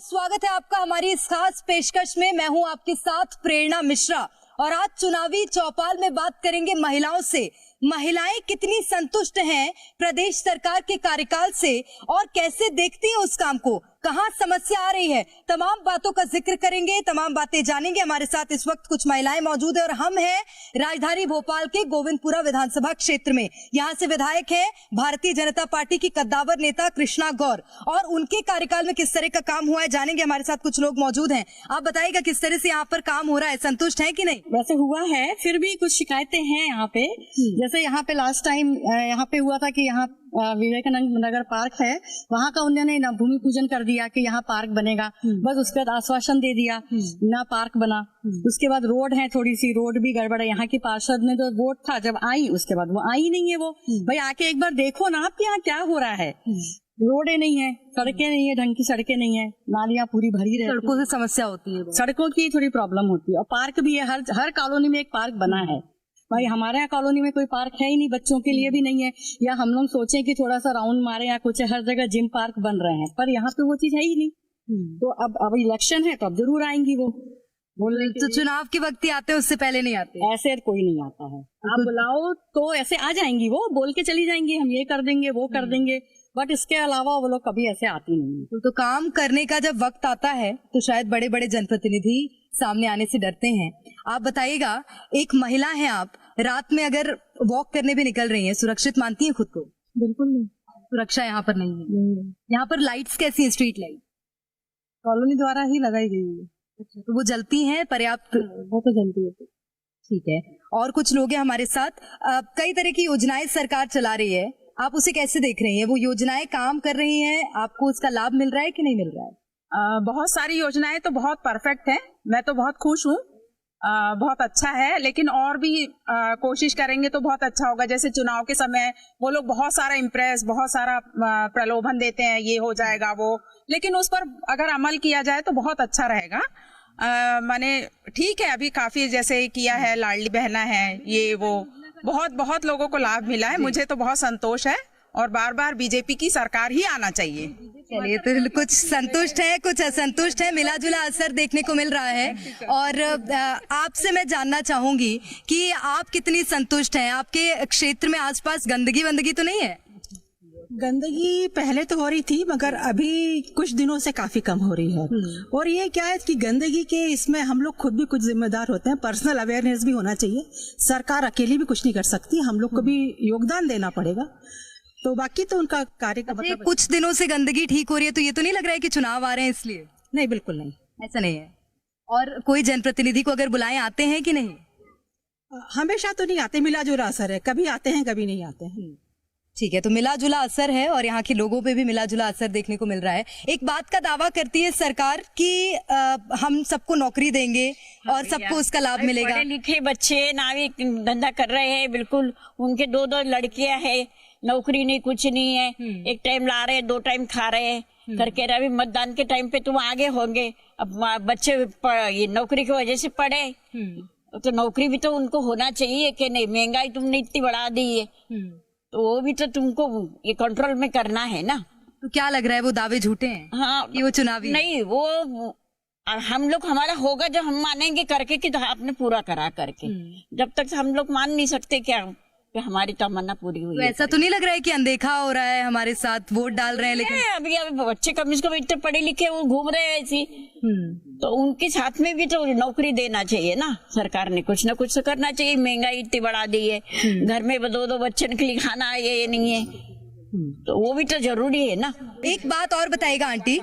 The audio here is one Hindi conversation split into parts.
स्वागत है आपका हमारी इस खास पेशकश में। मैं हूं आपके साथ प्रेरणा मिश्रा और आज चुनावी चौपाल में बात करेंगे महिलाओं से। महिलाएं कितनी संतुष्ट हैं प्रदेश सरकार के कार्यकाल से और कैसे देखती हैं उस काम को, कहां समस्या आ रही है, तमाम बातों का जिक्र करेंगे, तमाम बातें जानेंगे। हमारे साथ इस वक्त कुछ महिलाएं मौजूद है और हम हैं राजधानी भोपाल के गोविंदपुरा विधानसभा क्षेत्र में। यहाँ से विधायक हैं भारतीय जनता पार्टी की कद्दावर नेता कृष्णा गौर और उनके कार्यकाल में किस तरह का काम हुआ है जानेंगे। हमारे साथ कुछ लोग मौजूद हैं, आप बताइएगा किस तरह से यहाँ पर काम हो रहा है, संतुष्ट है कि नहीं? वैसे हुआ है, फिर भी कुछ शिकायतें हैं यहाँ पे। जैसे यहाँ पे लास्ट टाइम यहाँ पे हुआ था कि यहाँ विवेकानंद नगर पार्क है, वहाँ का उन्होंने ना भूमि पूजन कर दिया कि यहाँ पार्क बनेगा, बस उसके बाद आश्वासन दे दिया, ना पार्क बना। उसके बाद रोड है, थोड़ी सी रोड भी गड़बड़ है। यहाँ की पार्षद ने जो वोट था जब आई, उसके बाद वो आई नहीं है। वो भाई आके एक बार देखो ना आपके यहाँ क्या हो रहा है। रोडें नहीं है, सड़कें नहीं है, ढंग की सड़कें नहीं है, नालियाँ पूरी भरी रहती, सड़कों से समस्या होती है, सड़कों की थोड़ी प्रॉब्लम होती है। और पार्क भी है, हर कॉलोनी में एक पार्क बना है। भाई हमारे यहाँ कॉलोनी में कोई पार्क है ही नहीं, बच्चों के लिए भी नहीं है। या हम लोग सोचे कि थोड़ा सा राउंड मारे या कुछ, हर जगह जिम पार्क बन रहे हैं, पर यहाँ पे वो चीज है ही नहीं। तो अब इलेक्शन है तो अब जरूर आएंगी वो। तो चुनाव के वक्त ही आते हैं, उससे पहले नहीं आते? ऐसे कोई नहीं आता है, आप बुलाओ तो ऐसे आ जाएंगी, वो बोल के चली जाएंगी हम ये कर देंगे वो कर देंगे, बट इसके अलावा वो लोग कभी ऐसे आती नहीं। तो काम करने का जब वक्त आता है तो शायद बड़े बड़े जनप्रतिनिधि सामने आने से डरते हैं। आप बताइएगा, एक महिला है आप, रात में अगर वॉक करने भी निकल रही हैं, सुरक्षित मानती हैं खुद को? बिल्कुल नहीं, सुरक्षा यहाँ पर नहीं है। यहाँ पर लाइट्स कैसी है? स्ट्रीट लाइट कॉलोनी द्वारा ही लगाई गई है। अच्छा, तो वो जलती हैं पर्याप्त? वो तो जलती है। ठीक है। और कुछ लोग हैं हमारे साथ, कई तरह की योजनाएं सरकार चला रही है, आप उसे कैसे देख रही हैं? वो योजनाएं काम कर रही हैं, आपको उसका लाभ मिल रहा है कि नहीं मिल रहा है? बहुत सारी योजनाएं तो बहुत परफेक्ट हैं, मैं तो बहुत खुश हूँ, बहुत अच्छा है। लेकिन और भी कोशिश करेंगे तो बहुत अच्छा होगा। जैसे चुनाव के समय वो लोग बहुत सारा इम्प्रेस, बहुत सारा प्रलोभन देते हैं, ये हो जाएगा वो, लेकिन उस पर अगर अमल किया जाए तो बहुत अच्छा रहेगा। माने ठीक है, अभी काफी जैसे किया है, लाडली बहना है, ये वो बहुत लोगों को लाभ मिला है, मुझे तो बहुत संतोष है और बार बार बीजेपी की सरकार ही आना चाहिए। चलिए, तो कुछ संतुष्ट है, कुछ असंतुष्ट है, मिला जुला असर देखने को मिल रहा है। और आपसे मैं जानना चाहूंगी कि आप कितनी संतुष्ट हैं? आपके क्षेत्र में आसपास गंदगी वंदगी तो नहीं है? गंदगी पहले तो हो रही थी, मगर अभी कुछ दिनों से काफी कम हो रही है। और ये क्या है कि गंदगी के इसमें हम लोग खुद भी कुछ जिम्मेदार होते हैं, पर्सनल अवेयरनेस भी होना चाहिए। सरकार अकेली भी कुछ नहीं कर सकती, हम लोग को भी योगदान देना पड़ेगा। तो बाकी तो उनका कार्य का मतलब कुछ दिनों से गंदगी ठीक हो रही है, तो ये तो नहीं लग रहा है कि चुनाव आ रहे हैं इसलिए? नहीं, बिल्कुल नहीं, ऐसा नहीं है। और कोई जनप्रतिनिधि को अगर बुलाएं आते हैं कि नहीं? हमेशा तो नहीं आते, मिला जुला असर है, कभी आते हैं कभी नहीं आते हैं। ठीक है, तो मिला जुला असर है और यहाँ के लोगों पे भी मिला जुला असर देखने को मिल रहा है। एक बात का दावा करती है सरकार कि हम सबको नौकरी देंगे और सबको उसका लाभ मिलेगा। पढ़े लिखे बच्चे नावी धंधा कर रहे हैं, बिल्कुल उनके दो लड़कियां हैं, नौकरी नहीं कुछ नहीं है, एक टाइम ला रहे हैं, 2 टाइम खा रहे हैं करके। अभी मतदान के टाइम पे तुम आगे होंगे, अब बच्चे ये नौकरी की वजह से पढ़े, तो नौकरी भी तो उनको होना चाहिए कि नहीं। महंगाई तुमने इतनी बढ़ा दी है, तो वो भी तो तुमको ये कंट्रोल में करना है ना। तो क्या लग रहा है, वो दावे झूठे हैं? हाँ, कि वो चुनावी नहीं, वो हम लोग, हमारा होगा जब हम मानेंगे करके कि आपने पूरा करा करके। जब तक हम लोग मान नहीं सकते क्या कि हमारी तमन्ना पूरी हुई। तो ऐसा तो नहीं लग रहा है कि अनदेखा हो रहा है, हमारे साथ वोट डाल रहे हैं लेकिन अभी बच्चे कम्युनिस्ट को इतने पढ़े लिखे वो घूम रहे हैं ऐसी, तो उनके साथ में भी तो नौकरी देना चाहिए ना। सरकार ने कुछ ना कुछ तो करना चाहिए। महंगाई इतनी बढ़ा दी है, घर में 2 बच्चे के लिए खाना है, ये नहीं है, तो वो भी तो जरूरी है ना। एक बात और बताइएगा आंटी,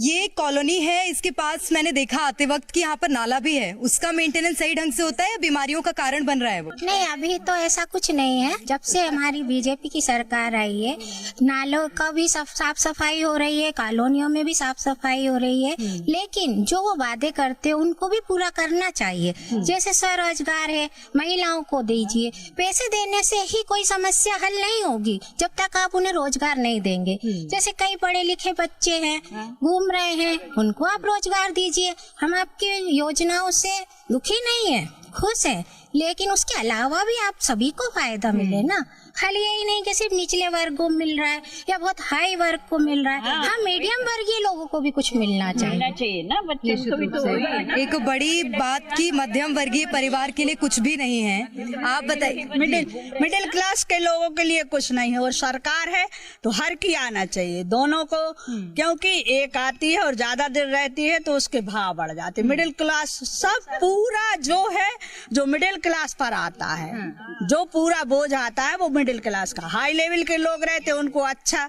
ये कॉलोनी है, इसके पास मैंने देखा आते वक्त कि यहाँ पर नाला भी है, उसका मेंटेनेंस सही ढंग से होता है या बीमारियों का कारण बन रहा है वो? नहीं, अभी तो ऐसा कुछ नहीं है। जब से हमारी बीजेपी की सरकार आई है, नालों का भी साफ सफाई हो रही है, कॉलोनियों में भी साफ सफाई हो रही है, लेकिन जो वो वादे करते हैं उनको भी पूरा करना चाहिए। जैसे स्वरोजगार है, महिलाओं को दीजिए। पैसे देने से ही कोई समस्या हल नहीं होगी जब तक आप उन्हें रोजगार नहीं देंगे। जैसे कई पढ़े लिखे बच्चे हैं, घूम रहे हैं, उनको आप रोजगार दीजिए। हम आपकी योजनाओं से दुखी नहीं है, खुश हैं, लेकिन उसके अलावा भी आप सभी को फायदा मिले ना। खाली यही नहीं कि सिर्फ निचले वर्ग को मिल रहा है या बहुत हाई वर्ग को मिल रहा है। हाँ, मीडियम वर्गीय लोगों को भी कुछ मिलना चाहिए ना, बच्चे को भी तो एक बड़ी बात की मध्यम वर्गीय परिवार के लिए कुछ भी नहीं है। आप बताइए। मिडिल क्लास के लोगों के लिए कुछ नहीं है, और सरकार है तो हर की आना चाहिए दोनों को, क्योंकि एक आती है और ज्यादा देर रहती है तो उसके भाव बढ़ जाते हैं। मिडिल क्लास सब पूरा जो है, जो मिडिल क्लास पर आता है, जो पूरा बोझ आता है वो मिडिल क्लास का। हाई लेवल के लोग रहते हैं उनको अच्छा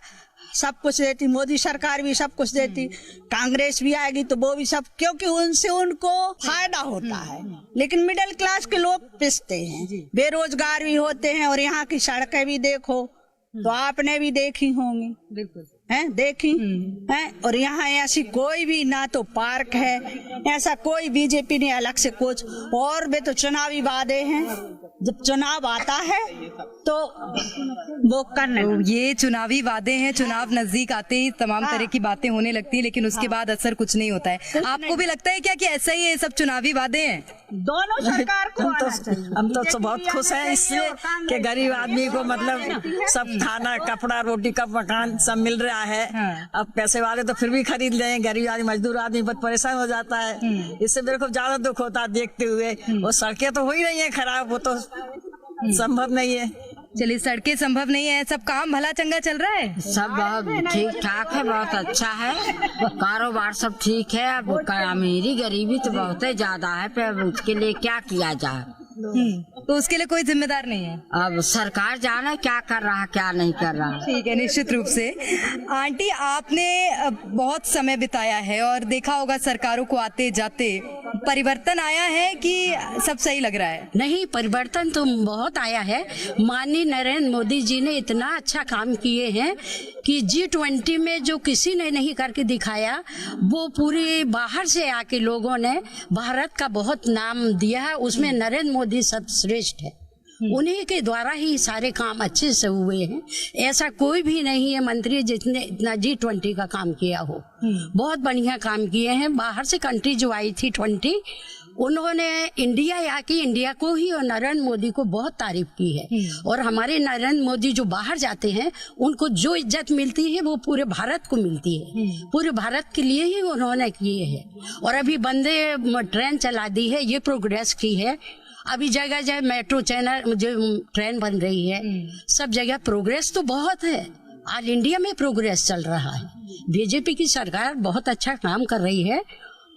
सब कुछ देती, मोदी सरकार भी सब कुछ देती, कांग्रेस भी आएगी तो वो भी सब, क्योंकि उनसे उनको फायदा होता है। लेकिन मिडिल क्लास के लोग पिसते हैं, बेरोजगार भी होते हैं। और यहाँ की सड़कें भी देखो तो आपने भी देखी होंगी, बिल्कुल हैं, देखी हैं। और यहाँ ऐसी कोई भी ना तो पार्क है, ऐसा कोई बीजेपी ने अलग से कुछ, और वे तो चुनावी वादे हैं। जब चुनाव आता है तो वो करने, ये चुनावी वादे हैं, चुनाव नजदीक आते ही तमाम तरह की बातें होने लगती है, लेकिन उसके बाद असर कुछ नहीं होता है। आपको भी लगता है क्या कि ऐसा ही ये सब चुनावी वादे हैं? दोनों सरकार को हम तो बहुत खुश हैं इससे कि गरीब आदमी को मतलब सब खाना, कपड़ा, रोटी का मकान सब मिल रहा है। अब पैसे वाले तो फिर भी खरीद लें, गरीब आदमी, मजदूर आदमी बहुत परेशान हो जाता है। इससे मेरे को ज्यादा दुख होता है देखते हुए। वो सड़कें तो हो ही रही है खराब, वो तो संभव नहीं है। चलिए, सड़कें संभव नहीं है, सब काम भला चंगा चल रहा है, सब बहुत ठीक ठाक है, बहुत अच्छा है, कारोबार सब ठीक है। अब अमीरी गरीबी तो बहुत ही ज्यादा है, पर उसके लिए क्या किया जाए? तो उसके लिए कोई जिम्मेदार नहीं है। अब सरकार जाने क्या कर रहा है क्या नहीं कर रहा है। ठीक है, निश्चित रूप से। आंटी, आपने बहुत समय बिताया है और देखा होगा सरकारों को आते जाते, परिवर्तन आया है कि सब सही लग रहा है? नहीं, परिवर्तन तो बहुत आया है। माननीय नरेंद्र मोदी जी ने इतना अच्छा काम किए हैं कि G20 में जो किसी ने नहीं करके दिखाया, वो पूरे बाहर से आके लोगों ने भारत का बहुत नाम दिया है। उसमें नरेंद्र मोदी सर्वश्रेष्ठ है, उन्हीं के द्वारा ही सारे काम अच्छे से हुए हैं। ऐसा कोई भी नहीं है मंत्री जिसने इतना G20 का काम किया हो। बहुत बढ़िया काम किए हैं। बाहर से कंट्री जो आई थी 20, उन्होंने इंडिया आके इंडिया को ही और नरेंद्र मोदी को बहुत तारीफ की है। और हमारे नरेंद्र मोदी जो बाहर जाते हैं, उनको जो इज्जत मिलती है वो पूरे भारत को मिलती है। पूरे भारत के लिए ही उन्होंने किए है। और अभी वंदे ट्रेन चला दी है, ये प्रोग्रेस की है। अभी जगह जगह मेट्रो जो ट्रेन बन रही है, सब जगह प्रोग्रेस तो बहुत है। ऑल इंडिया में प्रोग्रेस चल रहा है। बीजेपी की सरकार बहुत अच्छा काम कर रही है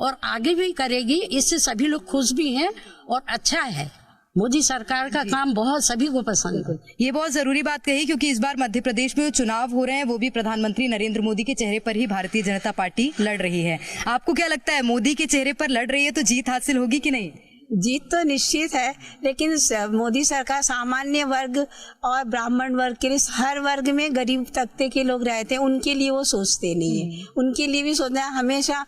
और आगे भी करेगी। इससे सभी लोग खुश भी हैं और अच्छा है। मोदी सरकार का काम बहुत सभी को पसंद है। ये बहुत जरूरी बात कही, क्योंकि इस बार मध्य प्रदेश में जो चुनाव हो रहे हैं वो भी प्रधानमंत्री नरेंद्र मोदी के चेहरे पर ही भारतीय जनता पार्टी लड़ रही है। आपको क्या लगता है, मोदी के चेहरे पर लड़ रही है तो जीत हासिल होगी कि नहीं? जीत तो निश्चित है, लेकिन मोदी सरकार सामान्य वर्ग और ब्राह्मण वर्ग के लिए, हर वर्ग में गरीब तबके के लोग रहते हैं, उनके लिए वो सोचते नहीं है। उनके लिए भी सोचना है, हमेशा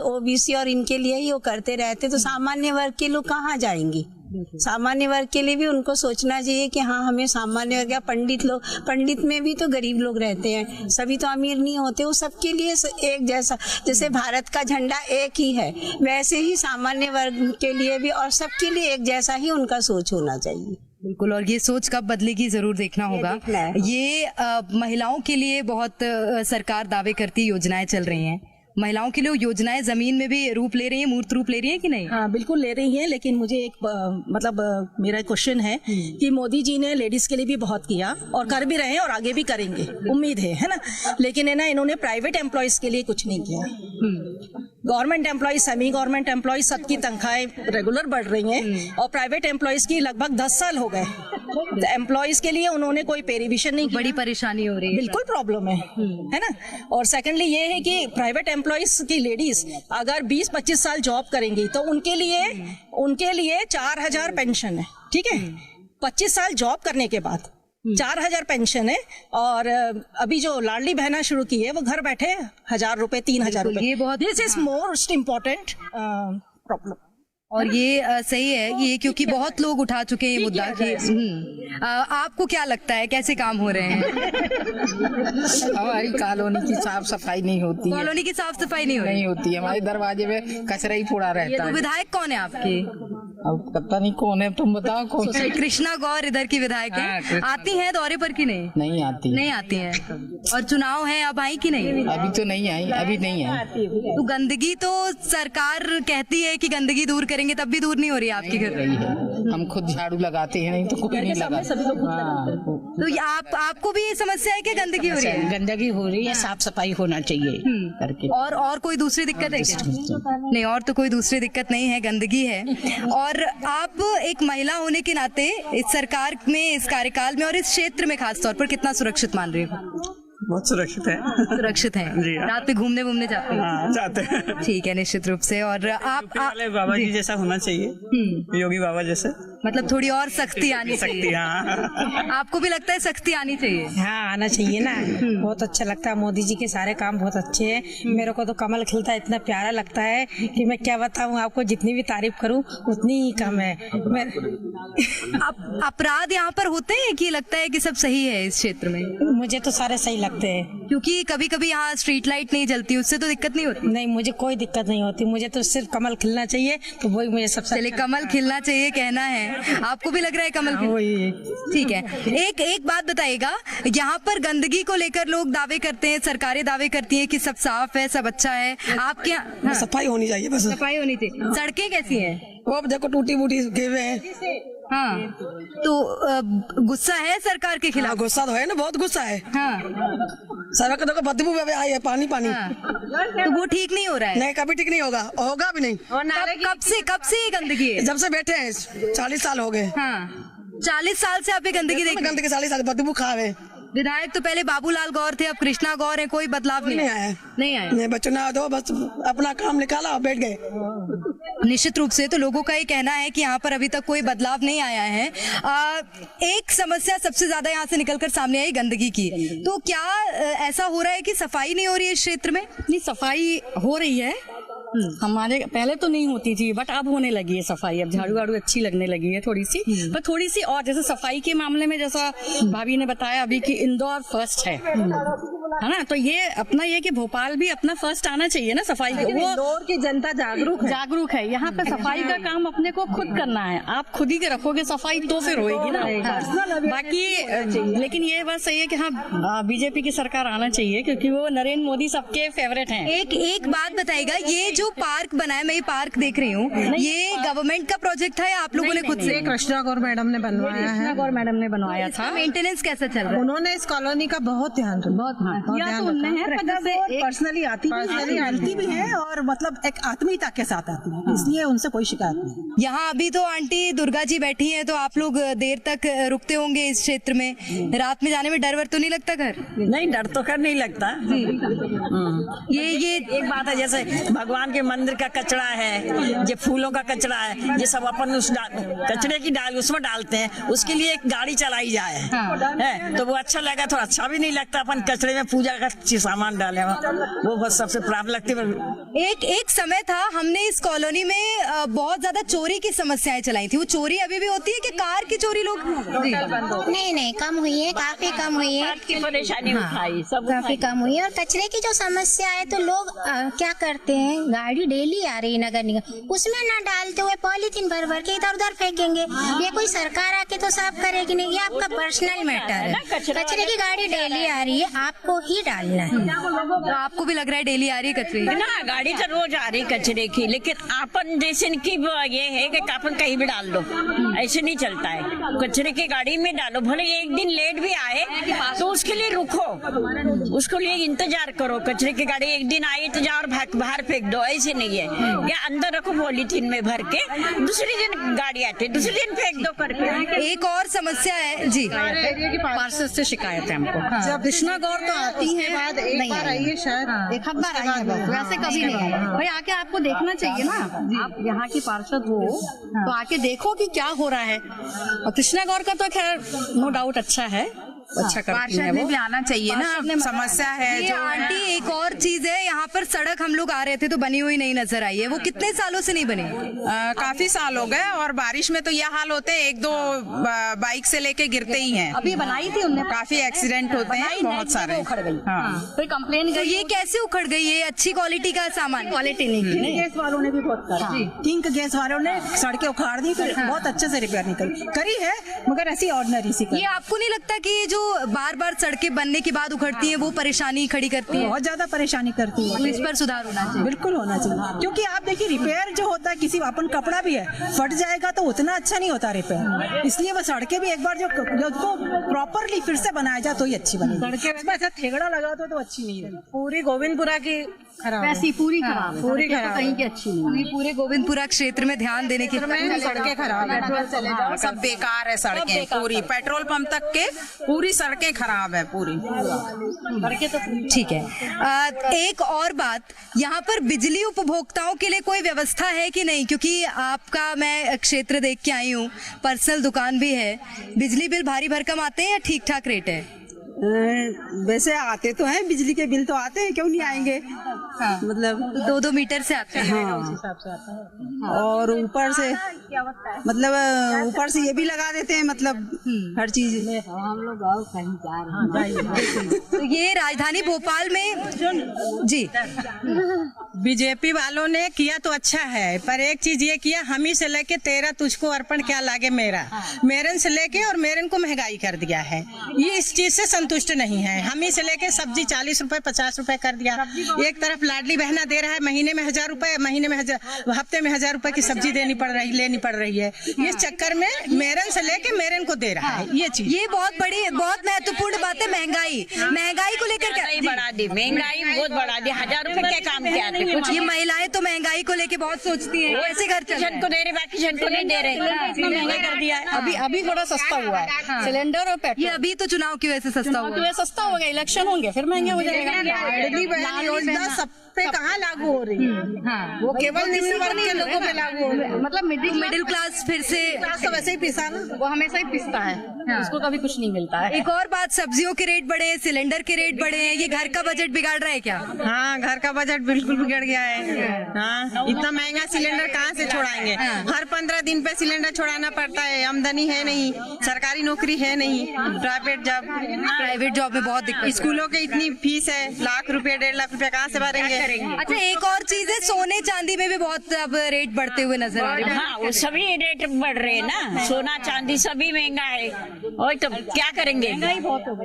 ओबीसी और इनके लिए ही वो करते रहते। तो सामान्य वर्ग के लोग कहाँ जाएंगे? सामान्य वर्ग के लिए भी उनको सोचना चाहिए कि हाँ, हमें सामान्य वर्ग या पंडित लोग, पंडित में भी तो गरीब लोग रहते हैं, सभी तो अमीर नहीं होते। वो सबके लिए एक जैसा, जैसे भारत का झंडा एक ही है, वैसे ही सामान्य वर्ग के लिए भी और सबके लिए एक जैसा ही उनका सोच होना चाहिए। बिल्कुल, और ये सोच कब बदलेगी जरूर देखना होगा। ये महिलाओं के लिए बहुत सरकार दावे करती योजनाएं चल रही हैं। महिलाओं के लिए योजनाएं जमीन में भी रूप ले रही हैं, मूर्त रूप ले रही हैं कि नहीं? हाँ, बिल्कुल ले रही हैं। लेकिन मुझे एक मेरा क्वेश्चन है कि मोदी जी ने लेडीज के लिए भी बहुत किया और कर भी रहे हैं और आगे भी करेंगे, उम्मीद है ना। लेकिन है ना, इन्होंने प्राइवेट एम्प्लॉयज के लिए कुछ नहीं किया। Government employees, semi government employees, सबकी तनख्वाहें रेगुलर बढ़ रही हैं और प्राइवेट एम्प्लॉयज की लगभग 10 साल हो गए। एम्प्लॉयज के लिए उन्होंने कोई पे रिविजन नहीं किया। बड़ी परेशानी हो रही है, बिल्कुल प्रॉब्लम है ना। और सेकेंडली ये है कि प्राइवेट एम्प्लॉयज की लेडीज अगर 20-25 साल जॉब करेंगी तो उनके लिए 4000 पेंशन है, ठीक है। 25 साल जॉब करने के बाद 4000 पेंशन है। और अभी जो लाडली बहना शुरू की है वो घर बैठे 1000 रुपए, 3000 रुपए। ये बहुत, this is most important problem. और ये सही है कि ये, क्योंकि बहुत लोग उठा चुके हैं ये मुद्दा कि आपको क्या लगता है कैसे काम हो रहे हैं? हमारी कॉलोनी की साफ सफाई नहीं होती है। कॉलोनी की साफ सफाई नहीं होती है। हमारे दरवाजे में कचरा ही पड़ा रहता है। तो विधायक कौन है आपके? अब पता नहीं कौन है, तुम बताओ कौन सा। कृष्णा गौर इधर की विधायक है। आती हैं दौरे पर कि नहीं? नहीं आती। नहीं आती हैं। और चुनाव है, अब आई कि नहीं? अभी तो नहीं आई, अभी नहीं आई। तो गंदगी तो सरकार कहती है कि गंदगी दूर करेंगे, तब भी दूर नहीं हो रही है आपके घर? रही है। हम खुद झाड़ू लगाते हैं, नहीं तो कोई नहीं लगाता। तो आपको भी ये समस्या है कि गंदगी हो रही है? गंदगी हो रही है, साफ सफाई होना चाहिए करके। और कोई दूसरी दिक्कत है क्या? नहीं, और तो कोई दूसरी दिक्कत नहीं है, गंदगी है। और आप एक महिला होने के नाते इस सरकार में, इस कार्यकाल में और इस क्षेत्र में खास तौर पर कितना सुरक्षित मान रही हो? बहुत सुरक्षित है। सुरक्षित है जी। रात पे घूमने जाते हैं? हाँ, जाते हैं। ठीक है, निश्चित रूप से। और आप बाबा जी जैसा होना चाहिए, योगी बाबा जैसे, मतलब थोड़ी और सख्ती आनी चाहिए। हाँ। आपको भी लगता है सख्ती आनी चाहिए? हाँ, आना चाहिए ना। बहुत अच्छा लगता है, मोदी जी के सारे काम बहुत अच्छे हैं। मेरे को तो कमल खिलता इतना प्यारा लगता है कि मैं क्या बताऊँ आपको, जितनी भी तारीफ करूँ उतनी ही कम है। अपराध यहाँ पर होते हैं कि लगता है कि सब सही है इस क्षेत्र में? मुझे तो सारे सही लगते हैं, क्योंकि कभी कभी यहाँ स्ट्रीट लाइट नहीं जलती, उससे तो दिक्कत नहीं होती? नहीं, मुझे कोई दिक्कत नहीं होती। मुझे तो सिर्फ कमल खिलना चाहिए, तो वही मुझे सबसे। चलिए, कमल खिलना चाहिए कहना है, आपको भी लग रहा है कमल ठीक है। एक बात बताइएगा, यहाँ पर गंदगी को लेकर लोग दावे करते हैं, सरकारें दावे करती हैं कि सब साफ है, सब अच्छा है। आपके यहाँ सफाई होनी चाहिए, बस सफाई होनी चाहिए। सड़कें कैसी हैं? वो अब देखो टूटी बूटी गिरे हुए हैं। हाँ, तो गुस्सा है सरकार के खिलाफ? गुस्सा तो है ना, बहुत गुस्सा है। हाँ, सड़क देखो बदबू आई है, पानी। हाँ। तो वो ठीक नहीं हो रहा है? नहीं, कभी ठीक नहीं होगा, होगा भी नहीं। कब से ये गंदगी है? जब से बैठे हैं 40 साल हो गए। हाँ, 40 साल से आप ये गंदगी देख? गंदगी 40 साल बदबू खा रहे। विधायक तो पहले बाबूलाल गौर थे, अब कृष्णा गौर है, कोई बदलाव नहीं आया? नहीं आया। नहीं, बच्चों ने दो बस अपना काम निकाला और बैठ गए। निश्चित रूप से तो लोगों का ये कहना है कि यहाँ पर अभी तक कोई बदलाव नहीं आया है। एक समस्या सबसे ज्यादा यहाँ से निकलकर सामने आई गंदगी की। तो क्या ऐसा हो रहा है कि सफाई नहीं हो रही है इस क्षेत्र में? नहीं, सफाई हो रही है। हमारे पहले तो नहीं होती थी, बट अब होने लगी है सफाई। अब झाड़ू वाड़ू अच्छी लगने लगी है थोड़ी सी, पर थोड़ी सी और। जैसे सफाई के मामले में जैसा भाभी ने बताया अभी कि इंदौर फर्स्ट है ना, तो ये अपना ये कि भोपाल भी अपना फर्स्ट आना चाहिए ना सफाई। वो इंदौर की जनता जागरूक है। यहाँ पे सफाई का काम अपने को खुद करना है। आप खुद ही के रखोगे सफाई तो फिर होएगी ना। बाकी लेकिन ये बात सही है कि हाँ, बीजेपी की सरकार आना चाहिए, क्योंकि वो नरेंद्र मोदी सबके फेवरेट हैं। एक बात बताइएगा, ये जो पार्क बना है, मैं ये पार्क देख रही हूँ, ये गवर्नमेंट का प्रोजेक्ट था या आप लोगों ने खुद से? कृष्णा गौर मैडम ने बनवाया है। कृष्णा गौर मैडम ने बनवाया था। मेंटेनेंस कैसा चल रहा है? उन्होंने इस कॉलोनी का बहुत ध्यान रखा। पर्सनली आती भी है और मतलब एक आत्मीयता के साथ आती है, इसलिए उनसे कोई शिकायत नहीं। यहाँ अभी तो आंटी दुर्गा जी बैठी हैं, तो आप लोग देर तक रुकते होंगे इस क्षेत्र में। रात में जाने में डर वर तो नहीं लगता घर? नहीं, डर तो कर नहीं लगता। ये एक बात है, जैसे भगवान के मंदिर का कचरा है, ये फूलों का कचरा है, ये सब अपन उस कचरे की डाल उसमें डालते हैं, उसके लिए एक गाड़ी चलाई जाए है, तो वो अच्छा लगा। तो अच्छा भी नहीं लगता अपन कचरे में पूजा का सामान डाले, वो बहुत सबसे प्रॉब्लम लगती है। एक समय था, हमने इस कॉलोनी में बहुत ज्यादा चोरी की समस्याएं चलाई थी। वो चोरी अभी भी होती है कि कार की चोरी लोग? नहीं, कम हुई है, काफी कम हुई है। परेशानी उठाई, सब काफी कम हुई है। और कचरे की जो समस्या है, तो लोग क्या करते हैं, गाड़ी डेली आ रही नगर निगम, उसमें ना डालते हुए पॉलीथीन भर भर के इधर उधर फेंकेंगे। ये कोई सरकार आके तो साफ करेगी नहीं, ये आपका पर्सनल मैटर है। कचरे की गाड़ी डेली आ रही है, आपको ही डालना है। तो आपको भी लग रहा है डेली आ रही है कचरे? ना, गाड़ी तो रोज आ रही कचरे की, लेकिन अपन जैसे की ये है कि अपन कहीं भी डाल दो, ऐसे नहीं चलता है। कचरे की गाड़ी में डालो, भले एक दिन लेट भी आए तो उसके लिए रुको, उसको लिए इंतजार करो। कचरे की गाड़ी एक दिन आई तो जाओ बाहर फेंक दो, ऐसे नहीं है। या अंदर रखो पॉलीथीन में भर के, दूसरी दिन गाड़ी आती है, दूसरी दिन फेंक दो करके। एक और समस्या है जी, पार्षद से शिकायत है हमको। जब कृष्णा गौर तो आती है, एक बार आई है शायद, एक बार आई है, वैसे कभी नहीं आई। भाई आके आपको देखना चाहिए ना, आप यहाँ की पार्षद हो तो आके देखो कि क्या हो रहा है। और कृष्णा गौर का तो खैर नो डाउट अच्छा है, अच्छा करती है वो। भी आना चाहिए ना, समस्या है ये जो आंटी एक और चीज है, यहाँ पर सड़क हम लोग आ रहे थे तो बनी हुई नहीं नजर आई है, वो कितने सालों से नहीं बनी? काफी साल हो गए और बारिश में तो यह हाल होते हैं, एक दो बाइक से लेके गिरते ही हैं। अभी बनाई थी उनने, काफी एक्सीडेंट होते हैं बहुत सारे। उखड़ गई। हाँ। कोई कंप्लेन तो ये कैसे उखड़ गई? ये अच्छी क्वालिटी का सामान, क्वालिटी नहीं। गैस वालों ने भी बहुत करा, किंग गैस वालों ने सड़कें उखाड़ दी, फिर बहुत अच्छे से रिपेयर नहीं करी है, मगर ऐसी ऑर्डिनरी सी ये आपको नहीं लगता कि ये जो बार बार सड़कें बनने के बाद उखड़ती हैं वो परेशानी खड़ी करती है? बहुत ज्यादा परेशानी करती है। तो इस पर सुधार होना चाहिए। बिल्कुल होना चाहिए, क्योंकि आप देखिए रिपेयर जो होता है, किसी अपन कपड़ा भी है फट जाएगा तो उतना अच्छा नहीं होता रिपेयर, इसलिए वो सड़कें भी एक बार जो उसको प्रॉपरली फिर से बनाया जाए तो ही अच्छी बनेगी। सड़कें में ऐसा ठेगड़ा लगा तो अच्छी नहीं है। पूरी गोविंदपुरा की खराब, वैसी पूरी खराब, पूरी खराब, कहीं की अच्छी नहीं। पूरे गोविंदपुरा क्षेत्र में ध्यान देने की सड़कें खराब है, सब बेकार है सड़कें पूरी, पेट्रोल पंप तक के पूरी सड़कें खराब है पूरी। ठीक है। एक और बात, यहाँ पर बिजली उपभोक्ताओं के लिए कोई व्यवस्था है कि नहीं? क्योंकि आपका मैं क्षेत्र देख के आई हूँ, पर्सनल दुकान भी है, बिजली बिल भारी भरकम आते हैं या ठीक ठाक रेट है? वैसे आते तो हैं, बिजली के बिल तो आते हैं, क्यों नहीं आएंगे? हाँ। मतलब 2-2 मीटर से आते हैं। हाँ। और ऊपर से मतलब ऊपर से ये भी लगा देते हैं, मतलब हर चीज हम लोग और कहीं जा रहे हैं। तो ये राजधानी भोपाल में जी बीजेपी वालों ने किया तो अच्छा है, पर एक चीज ये किया, हम ही से लेके तेरा तुझको अर्पण क्या लागे मेरा, मेरन से लेके और मेरन को महंगाई कर दिया है। ये इस चीज से संतुष्ट नहीं है। हम ही से लेके सब्जी 40 रुपए 50 रुपए कर दिया। एक तरफ लाडली बहना दे रहा है, महीने में 1000 रुपए, महीने में हफ्ते में 1000 रुपए की सब्जी लेनी पड़ रही है। इस चक्कर में मेरन से लेके मेरन को दे रहा है। ये चीज, ये बहुत बड़ी, बहुत महत्वपूर्ण बात है। महंगाई को लेकर बढ़ा दी, महंगाई बहुत बढ़ा दी। 1000 रुपए क्या काम किया? कुछ ये महिलाएं तो महंगाई को लेके बहुत सोचती हैं, कैसे घर चल जन को दे रहे, बाकी जन को नहीं दे रहे, इतना महंगा कर दिया है। अभी थोड़ा सस्ता हुआ है सिलेंडर और पेट्रोल। ये अभी तो चुनाव की वजह से सस्ता हुआ, सस्ता हो गया, इलेक्शन होंगे फिर महंगे हो जाएगा। योजना सब पे कहाँ लागू हो रही है? हाँ, वो केवल निम्न वर्ग के लोगों पे लागू हो रही है। मतलब मिडिल क्लास फिर से तो वैसे ही पिसा ना, वो हमेशा ही पिसता है, उसको कभी कुछ नहीं मिलता है। एक और बात, सब्जियों के रेट बढ़े हैं, सिलेंडर के रेट बढ़े हैं, ये घर का बजट बिगाड़ रहा है क्या? हाँ, घर का बजट बिल्कुल बिगड़ गया है। हाँ, इतना महंगा सिलेंडर कहाँ से छोड़ाएंगे? हर 15 दिन पे सिलेंडर छोड़ाना पड़ता है, आमदनी है नहीं, सरकारी नौकरी है नहीं, प्राइवेट जॉब में बहुत दिक्कत। स्कूलों की इतनी फीस है, लाख रुपए 1.5 लाख रुपए कहाँ से भरेंगे? अच्छा, एक और चीज है, सोने चांदी में भी बहुत अब रेट बढ़ते हुए नजर आ रहे हैं। हाँ, वो सभी रेट बढ़ रहे हैं ना, सोना चांदी सभी महंगा है। और तो क्या करेंगे?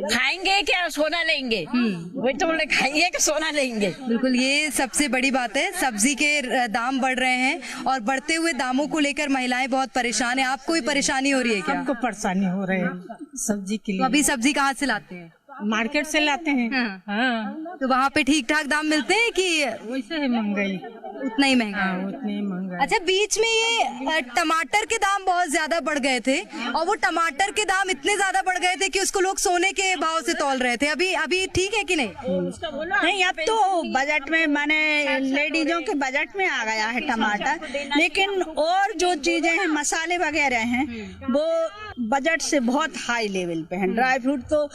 खाएंगे क्या सोना लेंगे? वही तो बोले, खाएंगे कि सोना लेंगे? बिल्कुल, ये सबसे बड़ी बात है। सब्जी के दाम बढ़ रहे हैं और बढ़ते हुए दामों को लेकर महिलाएं बहुत परेशान है। आपको भी परेशानी हो रही है क्या? हमको परेशानी हो रही है सब्जी के लिए। अभी सब्जी कहाँ से लाते हैं? मार्केट से लाते हैं। हाँ। तो वहाँ पे ठीक ठाक दाम मिलते हैं कि वैसे है महंगाई? उतना ही महंगा। उतनी ही महंगा। अच्छा, बीच में ये टमाटर के दाम बहुत ज्यादा बढ़ गए थे और वो टमाटर के दाम इतने ज्यादा बढ़ गए थे कि उसको लोग सोने के भाव से तौल रहे थे। अभी ठीक है कि नहीं? नहीं, अब तो बजट में माने लेडीजों के बजट में आ गया है टमाटर, लेकिन और जो चीजें हैं, मसाले वगैरह हैं, वो बजट से बहुत हाई लेवल पे हैं। ड्राई फ्रूट तो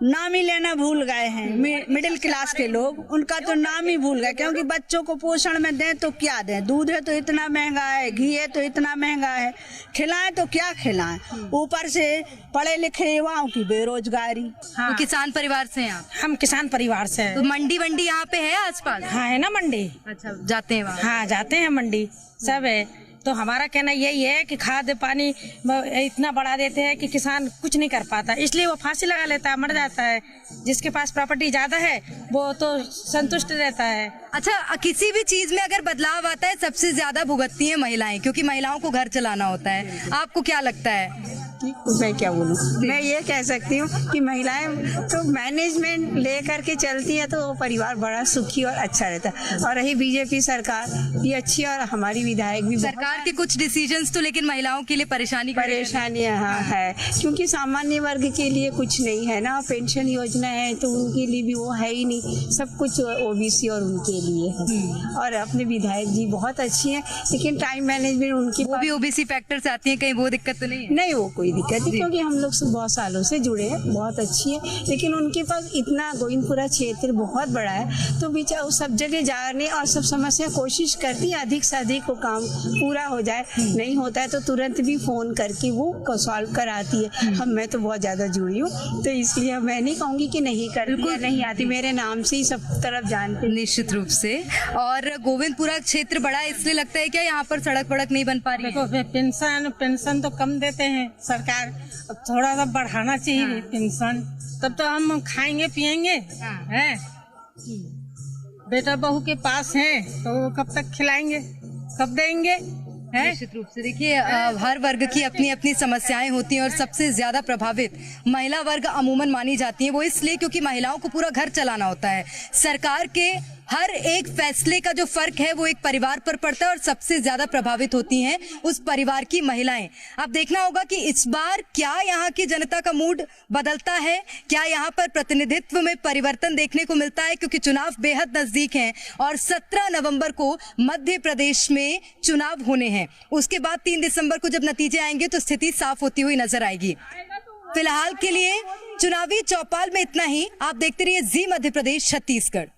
नाम ही लेना भूल गए हैं। मिडिल क्लास के लोग उनका तो नाम ही भूल गए, क्योंकि बच्चों को पोषण में दें तो क्या दें? दूध है तो इतना महंगा है, घी है तो इतना महंगा है, खिलाएं तो क्या खिलाएं? ऊपर से पढ़े लिखे युवाओं की बेरोजगारी। हाँ। तो किसान परिवार से हैं आप? हम किसान परिवार से हैं। तो मंडी वंडी यहाँ पे है आसपास? हाँ, है ना मंडी। अच्छा, जाते हैं वहाँ? हाँ, जाते हैं मंडी, सब है। तो हमारा कहना यही है कि खाद पानी इतना बढ़ा देते हैं कि किसान कुछ नहीं कर पाता, इसलिए वो फांसी लगा लेता है, मर जाता है। जिसके पास प्रॉपर्टी ज्यादा है वो तो संतुष्ट रहता है। अच्छा, किसी भी चीज में अगर बदलाव आता है सबसे ज्यादा भुगतती हैं महिलाएं, क्योंकि महिलाओं को घर चलाना होता है। आपको क्या लगता है? मैं क्या बोलूं? मैं ये कह सकती हूँ कि महिलाएं तो मैनेजमेंट ले करके चलती है तो परिवार बड़ा सुखी और अच्छा रहता है। और रही बीजेपी सरकार, ये अच्छी, और हमारी विधायक भी, सरकार के कुछ डिसीजंस तो लेकिन महिलाओं के लिए परेशानी हाँ है, क्योंकि सामान्य वर्ग के लिए कुछ नहीं है ना। पेंशन योजना है तो उनके लिए भी वो है ही नहीं, सब कुछ ओबीसी और उनके लिए है। और अपने विधायक जी बहुत अच्छी है, लेकिन टाइम मैनेजमेंट उनकी, वो भी ओबीसी फैक्टर से आती है, कहीं वो दिक्कत तो नहीं है? नहीं, वो कोई कोई दिक्कत नहीं, क्योंकि हम लोग बहुत सालों से जुड़े हैं, बहुत अच्छी है। लेकिन उनके पास इतना गोविंदपुरा क्षेत्र बहुत बड़ा है, तो बेचारा वो सब जगह जाने और सब समस्या कोशिश करती है अधिक से अधिक वो काम पूरा हो जाए। नहीं होता है तो तुरंत भी फोन करके वो सॉल्व कराती है। मैं तो बहुत ज्यादा जुड़ी हूँ, तो इसलिए मैं नहीं कहूँगी कि नहीं करती है, नहीं आती, मेरे नाम से ही सब तरफ जानते। निश्चित रूप से। और गोविंदपुरा क्षेत्र बड़ा है, इसलिए लगता है क्या यहाँ पर सड़क वड़क नहीं बन पा रही है? देखो पेंशन तो कम देते हैं सरकार, अब थोड़ा सा बढ़ाना चाहिए पेंशन, तब तो हम खाएंगे पिएंगे। हैं बेटा बहू के पास हैं तो कब तक खिलाएंगे, कब देंगे? निश्चित रूप से देखिए, हर वर्ग की अपनी अपनी समस्याएं होती हैं और सबसे ज्यादा प्रभावित महिला वर्ग अमूमन मानी जाती है। वो इसलिए क्योंकि महिलाओं को पूरा घर चलाना होता है। सरकार के हर एक फैसले का जो फर्क है वो एक परिवार पर पड़ता है और सबसे ज्यादा प्रभावित होती हैं उस परिवार की महिलाएं। अब देखना होगा कि इस बार क्या यहाँ की जनता का मूड बदलता है, क्या यहाँ पर प्रतिनिधित्व में परिवर्तन देखने को मिलता है, क्योंकि चुनाव बेहद नजदीक हैं और 17 नवंबर को मध्य प्रदेश में चुनाव होने हैं। उसके बाद 3 दिसंबर को जब नतीजे आएंगे तो स्थिति साफ होती हुई नजर आएगी। फिलहाल के लिए चुनावी चौपाल में इतना ही। आप देखते रहिए जी मध्य प्रदेश छत्तीसगढ़।